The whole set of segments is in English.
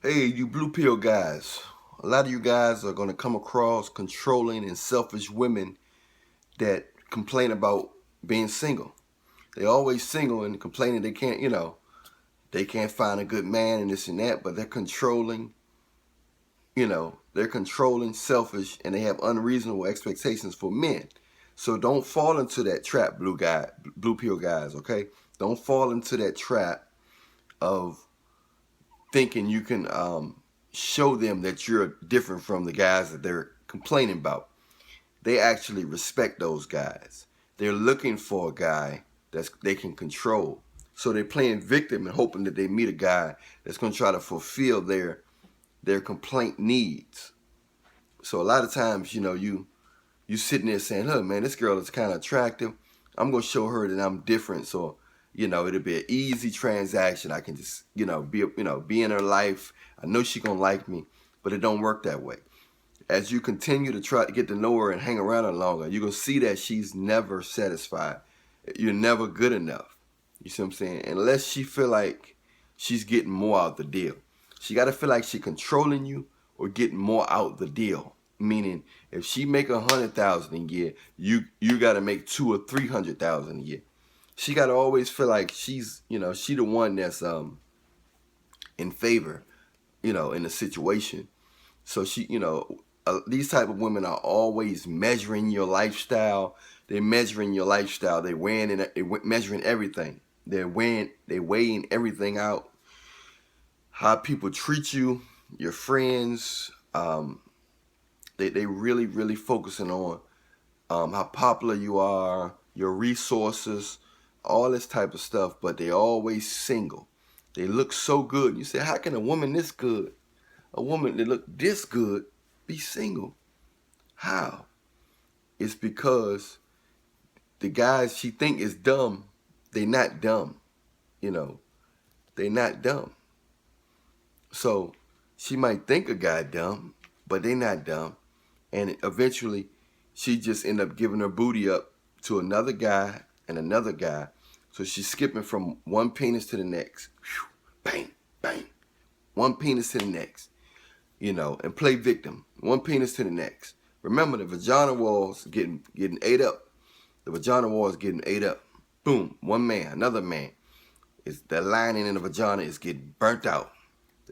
Hey, you blue pill guys. A lot of you guys are going to come across controlling and selfish women that complain about being single. They always single and complaining they can't, they can't find a good man and this and that, but they're controlling, they're controlling, selfish, and they have unreasonable expectations for men. So don't fall into that trap, blue pill guys, okay? Don't fall into that trap of thinking you can show them that you're different from the guys that they're complaining about. They actually respect those guys. They're looking for a guy that they can control. So they're playing victim and hoping that they meet a guy that's going to try to fulfill their complaint needs. So a lot of times, you sitting there saying, "Look, man, this girl is kind of attractive. I'm gonna show her that I'm different." So, it'll be an easy transaction. I can just, be in her life. I know she gonna like me, but it don't work that way. As you continue to try to get to know her and hang around her longer, you're gonna see that she's never satisfied. You're never good enough. You see what I'm saying? Unless she feel like she's getting more out the deal. She gotta feel like she's controlling you or getting more out the deal. Meaning, if she make 100,000 a year, you gotta make 200 or 300,000 a year. She gotta always feel like she's, she the one that's in favor, in the situation. So she, these type of women are always measuring your lifestyle. They're measuring your lifestyle. They're weighing and they're measuring everything. They're weighing everything out. How people treat you, your friends. They really, really focusing on how popular you are, your resources, all this type of stuff. But they always single. They look so good. You say, how can a woman this good, a woman that look this good, be single? How? It's because the guys she think is dumb, they not dumb. They not dumb. So she might think a guy dumb, but they not dumb. And eventually she just end up giving her booty up to another guy and another guy. So she's skipping from one penis to the next. Whew, bang, bang. One penis to the next. And play victim. One penis to the next. Remember, the vagina walls getting ate up. The vagina wall is getting ate up. Boom, one man, another man. It's the lining in the vagina is getting burnt out.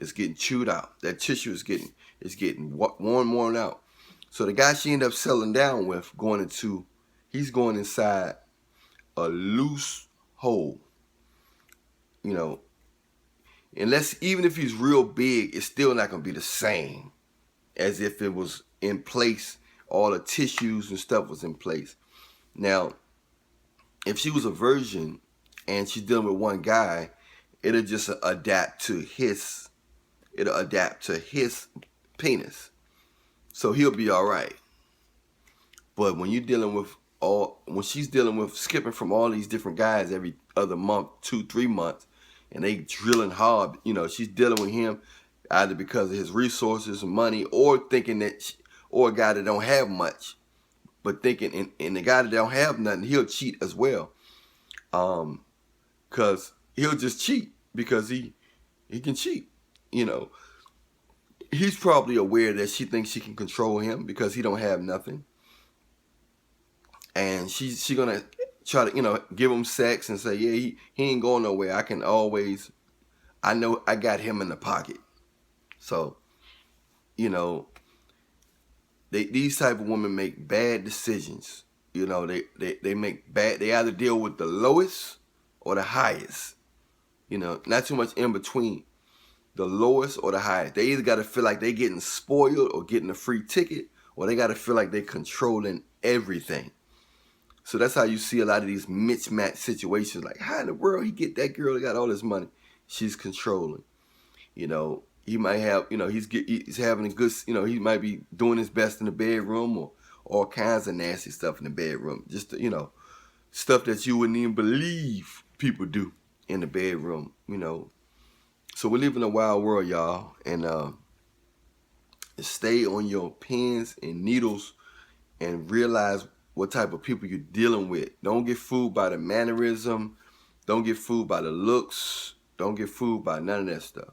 It's getting chewed out. That tissue is getting worn out. So the guy she ended up settling down with, he's going inside a loose hole. Unless, even if he's real big, it's still not gonna be the same as if it was in place. All the tissues and stuff was in place. Now, if she was a virgin and she's dealing with one guy, it'll just adapt to his penis. So he'll be all right. But when she's dealing with skipping from all these different guys every other month, 2-3 months, and they drilling hard, she's dealing with him either because of his resources and money, or thinking or a guy that don't have much, but thinking, and the guy that don't have nothing, he'll cheat as well. Cause he'll just cheat because he can cheat. He's probably aware that she thinks she can control him because he don't have nothing, and she gonna try to give him sex and say, yeah, he ain't going nowhere. I know I got him in the pocket. So these type of women make bad decisions. They make bad. They either deal with the lowest or the highest. Not too much in between. The lowest or the highest. They either got to feel like they getting spoiled or getting a free ticket, or they got to feel like they controlling everything. So that's how you see a lot of these mismatch situations. Like, how in the world he get that girl that got all this money? She's controlling. He might have, he's having a good, he might be doing his best in the bedroom, or all kinds of nasty stuff in the bedroom. Just, stuff that you wouldn't even believe people do in the bedroom, So we live in a wild world, y'all. And stay on your pins and needles and realize what type of people you're dealing with. Don't get fooled by the mannerism. Don't get fooled by the looks. Don't get fooled by none of that stuff.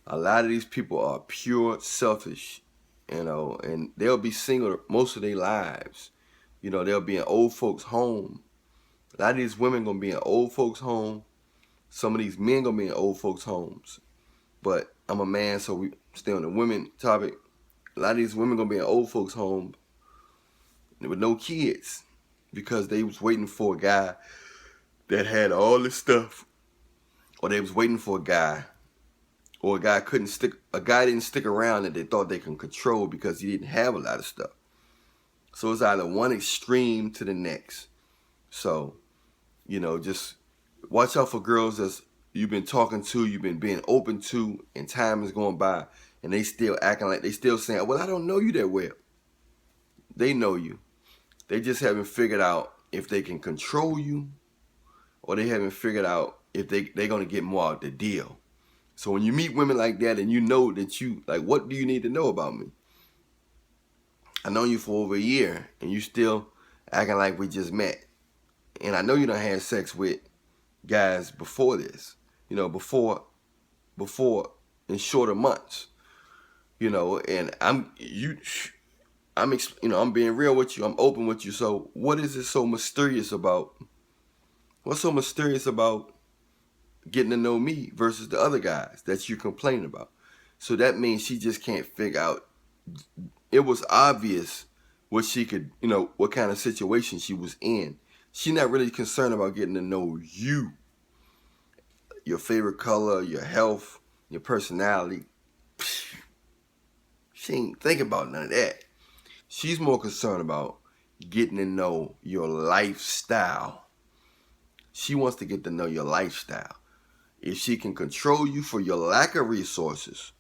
A lot of these people are pure selfish, and they'll be single most of their lives. They'll be in old folks' home. A lot of these women gonna be in old folks' home. Some of these men gonna be in old folks' homes. But I'm a man, so we stay on the women topic. A lot of these women gonna be in old folks' home with no kids because they was waiting for a guy that had all this stuff, or they was waiting for a guy, or a guy didn't stick around that they thought they can control because he didn't have a lot of stuff. So it's either one extreme to the next. So, just watch out for girls that you've been talking to, you've been being open to, and time is going by, and they still acting like they still saying, well, I don't know you that well. They know you. They just haven't figured out if they can control you, or they haven't figured out if they're going to get more out the deal. So when you meet women like that and you know that what do you need to know about me? I know you for over a year and you still acting like we just met. And I know you done had sex with guys before this, before in shorter months, and I'm being real with you. I'm open with you. So what is it so mysterious about? What's so mysterious about getting to know me versus the other guys that you're complaining about? So that means she just can't figure out. It was obvious what she could, what kind of situation she was in. She's not really concerned about getting to know you, your favorite color, your health, your personality. She ain't thinking about none of that. She's more concerned about getting to know your lifestyle. She wants to get to know your lifestyle. If she can control you for your lack of resources,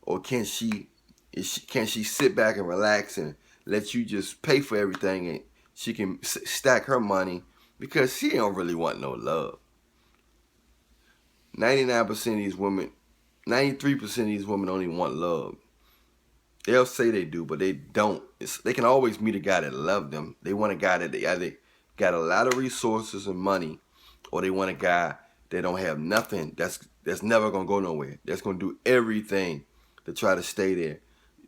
or can she sit back and relax and let you just pay for everything, and she can stack her money because she don't really want no love. 99% of these women, 93% of these women don't even want love. They'll say they do, but they don't. They can always meet a guy that loves them. They want a guy that they either got a lot of resources and money, or they want a guy that don't have nothing, that's never going to go nowhere. That's going to do everything to try to stay there,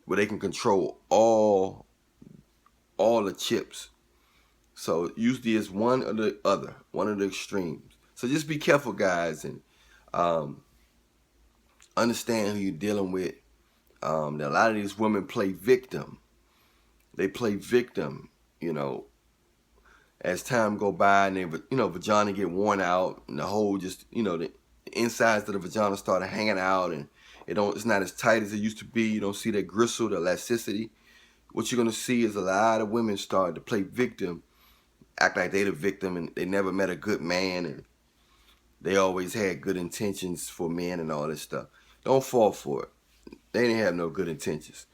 where they can control all the chips. So usually it's one or the other, one of the extremes. So just be careful, guys, and understand who you're dealing with. A lot of these women play victim. They play victim, as time go by, and they, vagina get worn out, and the whole the insides of the vagina started hanging out, and it's not as tight as it used to be. You don't see that gristle, the elasticity. What you're gonna see is a lot of women start to play victim, act like they the victim, and they never met a good man, and they always had good intentions for men and all this stuff. Don't fall for it. They didn't have no good intentions.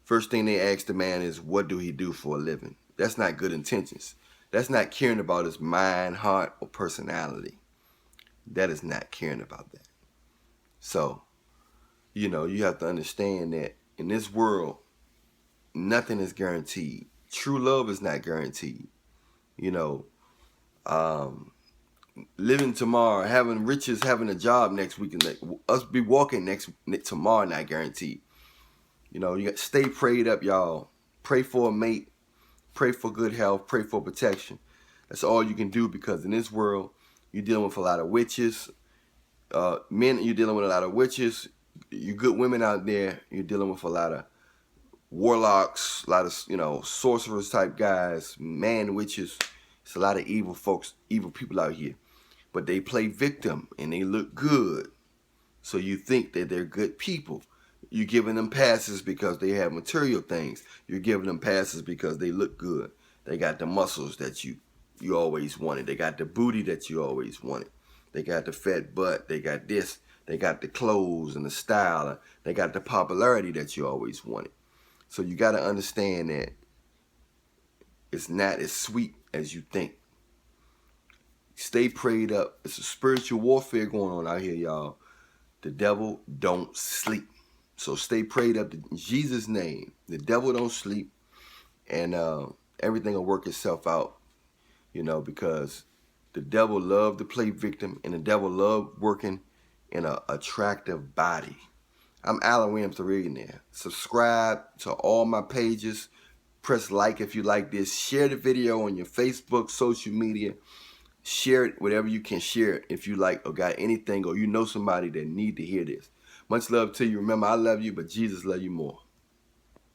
First thing they ask the man is, what do he do for a living? That's not good intentions. That's not caring about his mind, heart, or personality. That is not caring about that. So, you have to understand that in this world, nothing is guaranteed. True love is not guaranteed. Living tomorrow, having riches, having a job next week, and us be walking tomorrow, not guaranteed. You got to stay prayed up, y'all. Pray for a mate. Pray for good health. Pray for protection. That's all you can do, because in this world, you're dealing with a lot of witches. Men, you're dealing with a lot of witches. You good women out there, you're dealing with a lot of warlocks, a lot of, sorcerers type guys, man witches. It's a lot of evil folks, evil people out here. But they play victim and they look good. So you think that they're good people. You're giving them passes because they have material things. You're giving them passes because they look good. They got the muscles that you always wanted. They got the booty that you always wanted. They got the fat butt. They got this. They got the clothes and the style. They got the popularity that you always wanted. So you got to understand that it's not as sweet as you think. Stay prayed up. It's a spiritual warfare going on out here, y'all. The devil don't sleep. So stay prayed up in Jesus' name. The devil don't sleep. And everything will work itself out, because the devil loved to play victim, and the devil loved working in an attractive body. I'm Alan Williams, the Millionaire. Subscribe to all my pages. Press like if you like this. Share the video on your Facebook, social media. Share it, whatever you can share it if you like or got anything or you know somebody that need to hear this. Much love to you. Remember, I love you, but Jesus love you more.